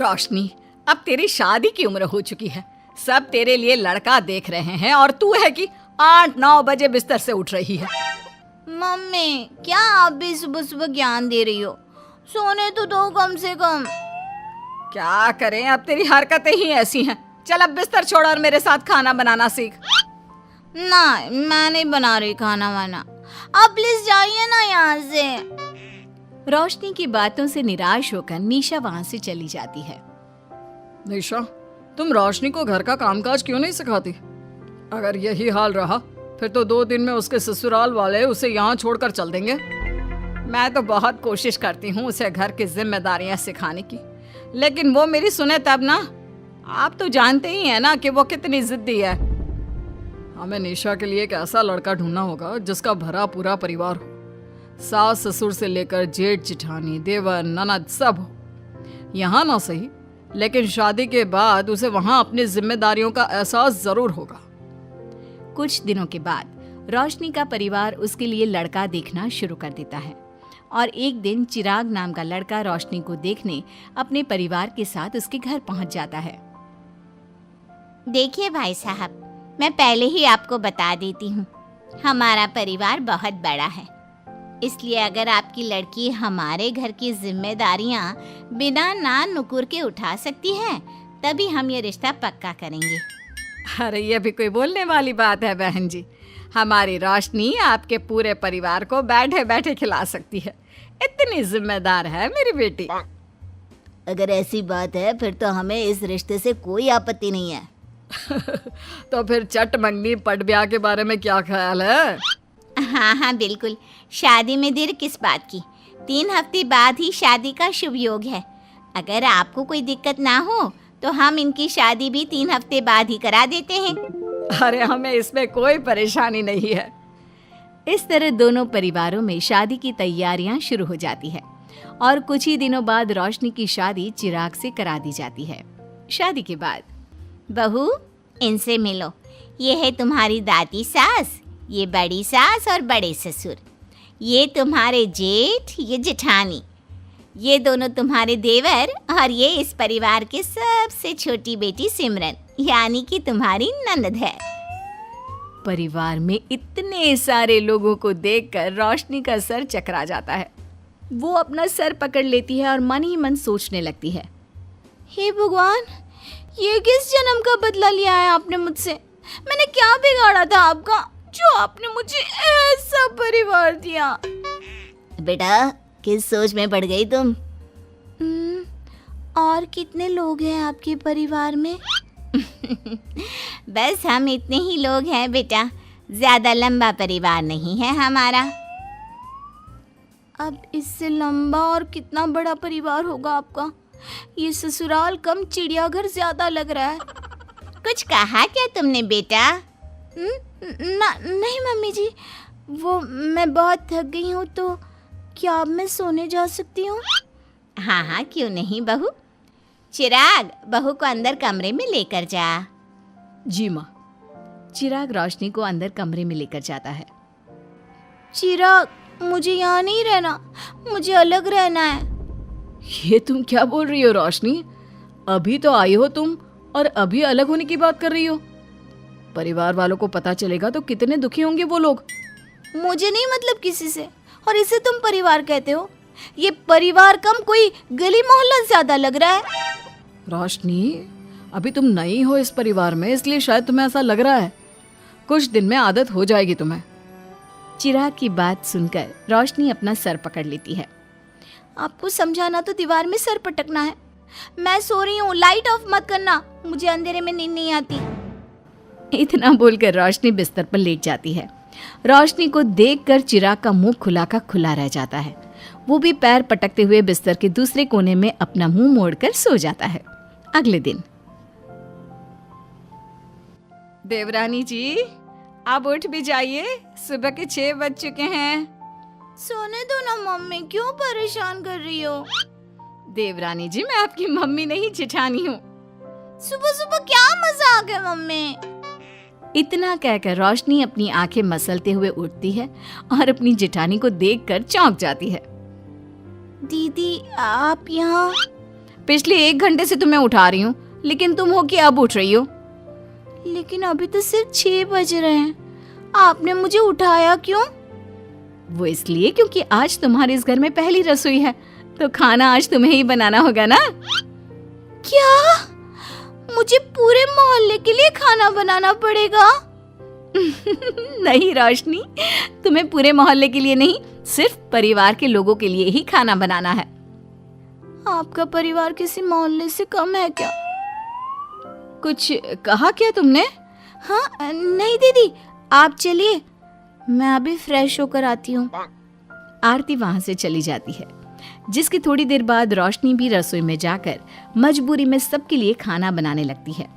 रोशनी, अब तेरी शादी की उम्र हो चुकी है। सब तेरे लिए लड़का देख रहे हैं और तू है कि 8-9 बजे बिस्तर से उठ रही है। मम्मी, क्या आप भी सुबह सुबह ज्ञान दे रही हो? सोने तो दो कम से कम। क्या करें, अब तेरी हरकतें ही ऐसी हैं। चल अब बिस्तर छोड़ और मेरे साथ खाना बनाना सीख। ना, मैं नहीं बना रही खाना वाना। आप प्लीज जाइए ना यहाँ से। रोशनी की बातों से निराश होकर निशा वहाँ से चली जाती है। निशा, तुम रोशनी को घर का कामकाज क्यों नहीं सिखाती? अगर यही हाल रहा फिर तो 2 दिन में उसके ससुराल वाले उसे यहाँ छोड़कर चल देंगे। मैं तो बहुत कोशिश करती हूँ उसे घर की जिम्मेदारियाँ सिखाने की, लेकिन वो मेरी सुने तब ना। आप तो जानते ही हैं ना कि वो कितनी जिद्दी है। हमें निशा के लिए एक ऐसा लड़का ढूंढना होगा जिसका भरा पूरा परिवार हो। सास ससुर से लेकर जेठ जिठानी देवर ननद सब हो। यहाँ ना सही, लेकिन शादी के बाद उसे वहाँ अपनी जिम्मेदारियों का एहसास जरूर होगा। कुछ दिनों के बाद रोशनी का परिवार उसके लिए लड़का देखना शुरू कर देता है और एक दिन चिराग नाम का लड़का रोशनी को देखने अपने परिवार के साथ उसके घर पहुंच जाता है। देखिए भाई साहब, मैं पहले ही आपको बता देती हूँ, हमारा परिवार बहुत बड़ा है, इसलिए अगर आपकी लड़की हमारे घर की जिम्मेदारियाँ बिना ना नुकुर के उठा सकती है तभी हम ये रिश्ता पक्का करेंगे। अरे ये भी कोई बोलने वाली बात है बहन जी। हमारी रोशनी आपके पूरे परिवार को बैठे बैठे खिला सकती है। इतनी जिम्मेदार है मेरी बेटी। अगर ऐसी बात है फिर तो हमें इस रिश्ते से कोई आपत्ति नहीं है। तो फिर चट मंगनी पट ब्याह के बारे में क्या ख्याल है? हाँ हाँ बिल्कुल, शादी में देर किस बात की। 3 हफ्ते बाद ही शादी का शुभ योग है। अगर आपको कोई दिक्कत ना हो तो हम इनकी शादी भी 3 हफ्ते बाद ही करा देते हैं। अरे हमें इसमें कोई परेशानी नहीं है। इस तरह दोनों परिवारों में शादी की तैयारियां शुरू हो जाती है और कुछ ही दिनों बाद रोशनी की शादी चिराग से करा दी जाती है। शादी के बाद बहू, इनसे मिलो। ये है तुम्हारी दादी सास, ये बड़ी सास और बड़े ससुर, ये तुम्हारे जेठ, ये जेठानी, ये दोनों तुम्हारे देवर और ये इस परिवार की सबसे छोटी बेटी सिमरन, यानी कि तुम्हारी ननद है। परिवार में इतने सारे लोगों को देखकर रोशनी का सर चकरा जाता है। वो अपना सर पकड़ लेती है और मन ही मन सोचने लगती है, हे भगवान, ये किस जन्म का बदला लिया है आपने मुझसे? मैंने क्या बिगाड़ा था आपका जो आपने मुझे ऐसा परिवार दिया? बेटा, किस सोच में पड़ गई तुम? और कितने लोग हैं आपके परिवार में? बस हम इतने ही लोग हैं बेटा, ज्यादा लंबा परिवार नहीं है हमारा। अब इससे लंबा और कितना बड़ा परिवार होगा आपका? ये ससुराल कम चिड़ियाघर ज्यादा लग रहा है। कुछ कहा क्या तुमने बेटा? नहीं मम्मी जी, वो मैं बहुत थक गई हूँ, तो क्या अब मैं सोने जा सकती हूँ? हाँ हाँ, क्यों नहीं बहू। चिराग, बहू को अंदर कमरे में लेकर जा। जी माँ। चिराग रोशनी को अंदर कमरे में लेकर जाता है। चिराग, मुझे यहाँ नहीं रहना, मुझे अलग रहना है। ये तुम क्या बोल रही हो रोशनी? अभी तो आई हो तुम और अभी अलग होने की बात कर रही हो। परिवार वालों को पता चलेगा तो कितने दुखी होंगे वो लोग। मुझे नहीं मतलब किसी से, और इसे तुम परिवार कहते हो? ये परिवार कम कोई गली मोहल्ला ज्यादा लग रहा है। रोशनी, अभी तुम नई हो इस परिवार में, इसलिए शायद तुम्हें ऐसा लग रहा है। कुछ दिन में आदत हो जाएगी तुम्हें। चिराग की बात सुनकर रोशनी अपना सर पकड़ लेती है। आपको समझाना तो दीवार में सर पटकना है। मैं सो रही हूँ, लाइट ऑफ मत करना, मुझे अंधेरे में नींद नहीं आती। इतना बोलकर रोशनी बिस्तर पर लेट जाती है। रोशनी को देखकर चिराग का मुंह खुला का खुला रह जाता है। वो भी पैर पटकते हुए बिस्तर के दूसरे कोने में अपना मुंह मोड़कर सो जाता है। अगले दिन, देवरानी जी, आप उठ भी जाइए, सुबह के 6 बज चुके हैं। सोने दो ना मम्मी, क्यों परेशान कर रही हो? देवरानी जी, मैं आपकी मम्मी नहीं जेठानी हूँ। सुबह सुबह क्या मजाक है मम्मी? इतना कहकर रोशनी अपनी आंखें मसलते हुए उठती है और अपनी जेठानी को देखकर चौंक जाती है। दीदी, आप यहाँ? पिछले 1 घंटे से तुम्हें उठा रही हूँ, लेकिन तुम हो कि अब उठ रही हो। लेकिन अभी तो सिर्फ 6 बज रहे हैं, आपने मुझे उठाया क्यों? वो इसलिए क्योंकि आज तुम्हारे इस घर में पहली रसोई है, तो खाना आज तुम्हें ही बनाना होगा ना। क्या? मुझे पूरे मोहल्ले के लिए खाना बनाना पड़ेगा? नहीं रोशनी, तुम्हें पूरे मोहल्ले के लिए नहीं, सिर्फ परिवार के लोगों के लिए ही खाना बनाना है। आपका परिवार किसी मोहल्ले से कम है क्या? कुछ कहा क्या तुमने? हाँ नहीं दीदी, आप चलिए, मैं अभी फ्रेश होकर आती हूँ। आरती वहां से चली जाती है, जिसकी थोड़ी देर बाद रोशनी भी रसोई में जाकर मजबूरी में सबके लिए खाना बनाने लगती है।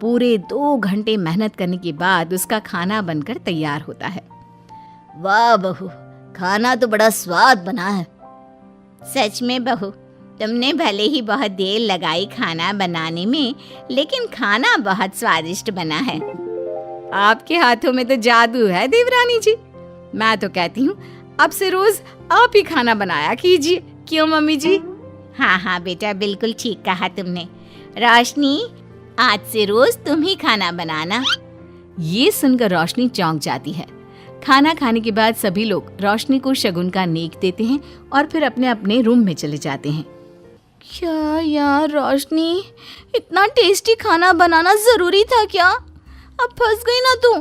पूरे 2 घंटे मेहनत करने के बाद उसका खाना बनकर तैयार होता है। वाह बहू, खाना तो बड़ा स्वाद बना है। सच में बहू, तुमने भले ही बहुत देर लगाई खाना बनाने में, लेकिन खाना बहुत स्वादिष्ट बना है। आपके हाथों में तो जादू है देवरानी जी। मैं तो कहती हूँ अब से रोज आप ही खाना बनाया कीजिए, क्यों मम्मी जी? हाँ हाँ बेटा, बिल्कुल ठीक कहा तुमने। रोशनी, आज से रोज तुम ही खाना बनाना। ये सुनकर रोशनी चौंक जाती है। खाना खाने के बाद सभी लोग रोशनी को शगुन का नेक देते हैं और फिर अपने अपने रूम में चले जाते हैं। क्या यार रोशनी, इतना टेस्टी खाना बनाना जरूरी था क्या? अब फंस गई ना तू।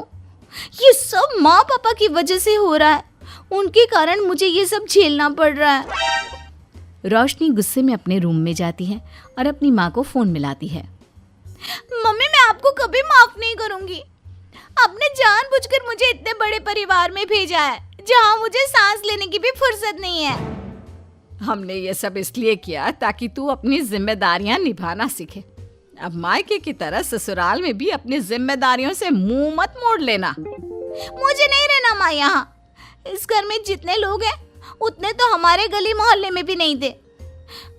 ये सब माँ पापा की वजह से हो रहा है, उनके कारण मुझे ये सब झेलना पड़ रहा है। रोशनी गुस्से में अपने रूम में जाती है और अपनी माँ को फोन मिलाती है। मम्मी, मैं आपको कभी माफ नहीं करूंगी। आपने जानबूझकर मुझे इतने बड़े परिवार में भेजा है, जहाँ मुझे सांस लेने की भी फुर्सत नहीं है। हमने ये सब इसलिए किया ताकि तू अपनी जिम्मेदारियां निभाना सीखे। अब मायके की तरह ससुराल में भी अपनी जिम्मेदारियों से मुंह मत मोड़ लेना। मुझे नहीं रहना माँ यहाँ। इस घर में जितने लोग हैं उतने तो हमारे गली मोहल्ले में भी नहीं थे।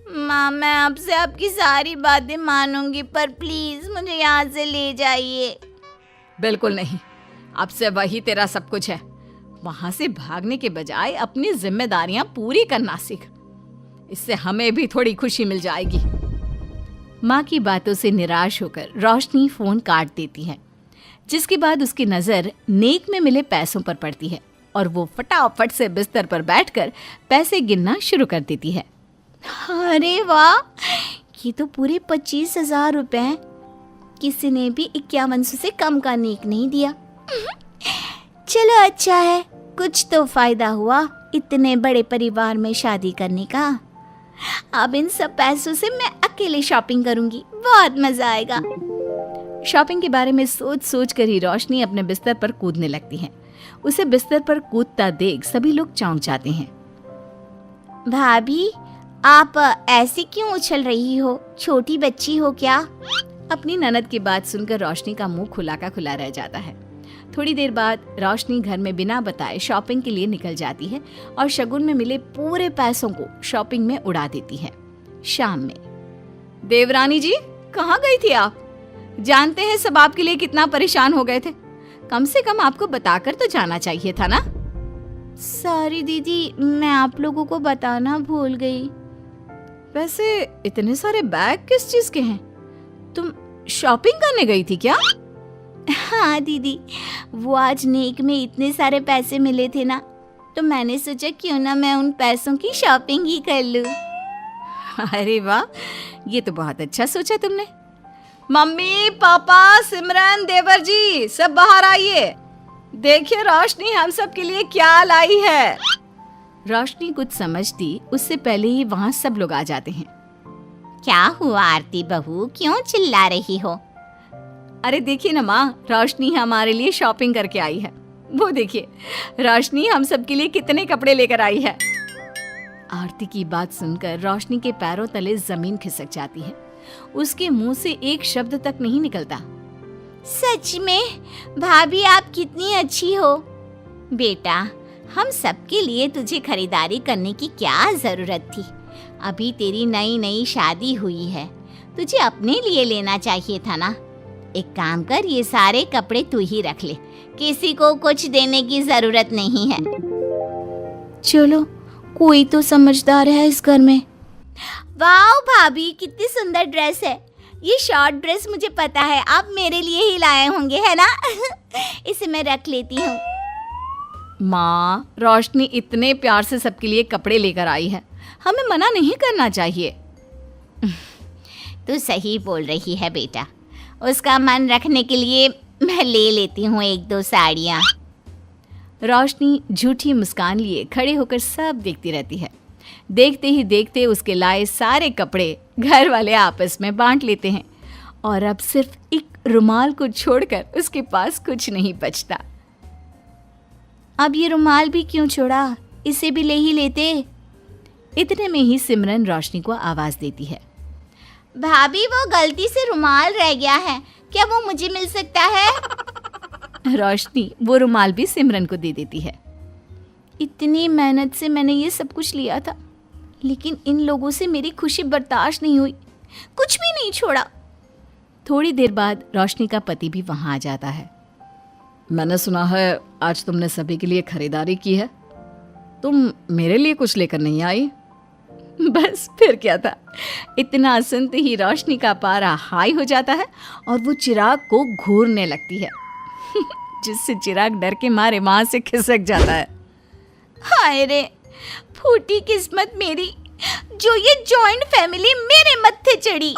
माँ, मैं आपसे आपकी सारी बातें मानूंगी, पर प्लीज मुझे यहाँ से ले जाइए। बिल्कुल नहीं, अब से वही तेरा सब कुछ है। वहां से भागने के बजाय अपनी जिम्मेदारियां पूरी करना सीख, इससे हमें भी थोड़ी खुशी मिल जाएगी। माँ की बातों से निराश होकर रोशनी फोन काट देती है, जिसके बाद उसकी नजर नेक में मिले पैसों पर पड़ती है और वो फटाफट से बिस्तर पर बैठकर पैसे गिनना शुरू कर देती है। अरे वाह, ये तो पूरे 25,000 रुपए हैं। किसी ने भी 5100 से कम का नेक नहीं दिया। चलो अच्छा है, कुछ तो फायदा हुआ इतने बड़े परिवार में शादी करने का। अब इन सब पैसों से मैं अकेले शॉपिंग करूंगी, बहुत मजा आएगा। शॉपिंग के बारे में सोच सोच कर ही रोशनी अपने बिस्तर पर कूदने लगती है। उसे बिस्तर पर कूदता देख सभी लोग चौंक जाते हैं। भाभी, आप ऐसे क्यों उछल रही हो? छोटी बच्ची हो क्या? अपनी ननद की बात सुनकर रोशनी का मुंह खुला का खुला रह जाता है। थोड़ी देर बाद रोशनी घर में बिना बताए शॉपिंग के लिए निकल जाती है और शगुन में मिले पूरे पैसों को शॉपिंग में उड़ा देती है। शाम में, देवरानी जी कहाँ गई थी आप? जानते हैं सब आपके लिए कितना परेशान हो गए थे, कम से कम आपको बताकर तो जाना चाहिए था ना। सॉरी दीदी, मैं आप लोगों को बताना भूल गई। वैसे इतने सारे बैग किस चीज के हैं? तुम शॉपिंग करने गई थी क्या? हाँ दीदी, वो आज नेक में इतने सारे पैसे मिले थे ना, तो मैंने सोचा क्यों ना मैं उन पैसों की शॉपिंग ही कर लूं। अरे वाह, ये तो बहुत अच्छा सोचा तुमने। मम्मी, पापा, सिमरन, देवर जी, सब बाहर आइए। देखिए रोशनी हम सब के लिए क्या लाई है। रोशनी कुछ समझती उससे पहले ही वहाँ सब लोग आ जाते हैं। क्या हुआ आरती बहू, क्यों चिल्ला रही हो? अरे देखिए ना माँ, रोशनी हमारे लिए शॉपिंग करके आई है। वो देखिए रोशनी हम सब के लिए कितने कपड़े लेकर आई है। आरती की बात सुनकर रोशनी के पैरों तले जमीन खिसक जाती है। उसके मुंह से एक शब्द तक नहीं निकलता। सच में भाभी, आप कितनी अच्छी हो। बेटा, हम सबके लिए तुझे खरीदारी करने की क्या जरूरत थी? अभी तेरी नई नई शादी हुई है, तुझे अपने लिए लेना चाहिए था ना। एक काम कर, ये सारे कपड़े तू ही रख ले, किसी को कुछ देने की जरूरत नहीं है। चलो, कोई तो समझदार है इस घर में। वाओ भाभी, कितनी सुंदर ड्रेस है। ये शॉर्ट ड्रेस मुझे पता है आप मेरे लिए ही लाए होंगे, है ना? इसे मैं रख लेती हूँ। माँ, रोशनी इतने प्यार से सबके लिए कपड़े लेकर आई है, हमें मना नहीं करना चाहिए। तू सही बोल रही है बेटा, उसका मन रखने के लिए मैं ले लेती हूँ 1-2 साड़ियाँ। रोशनी झूठी मुस्कान लिए खड़े होकर सब देखती रहती है। देखते ही देखते उसके लाए सारे कपड़े घर वाले आपस में बांट लेते हैं और अब सिर्फ एक रुमाल को छोड़कर उसके पास कुछ नहीं बचता। अब ये रुमाल भी क्यों छोड़ा, इसे भी ले ही लेते। इतने में ही सिमरन रोशनी को आवाज देती है। भाभी, वो गलती से रुमाल रह गया है, क्या वो मुझे मिल सकता है? रोशनी वो रुमाल भी सिमरन को दे देती है। इतनी मेहनत से मैंने ये सब कुछ लिया था, लेकिन इन लोगों से मेरी खुशी बर्दाश्त नहीं हुई, कुछ भी नहीं छोड़ा। थोड़ी देर बाद रोशनी का पति भी वहां आ जाता है। मैंने सुना है आज तुमने सभी के लिए खरीदारी की है। तुम मेरे लिए कुछ लेकर नहीं आई? बस फिर क्या था, इतना सुनते ही रोशनी का पारा हाई हो जाता है और वो चिराग को घूरने लगती है, जिससे चिराग डर के मारे वहां से खिसक जाता है। हाय रे, फूटी किस्मत मेरी, जो ये जॉइंट फैमिली मेरे मत्थे चढ़ी।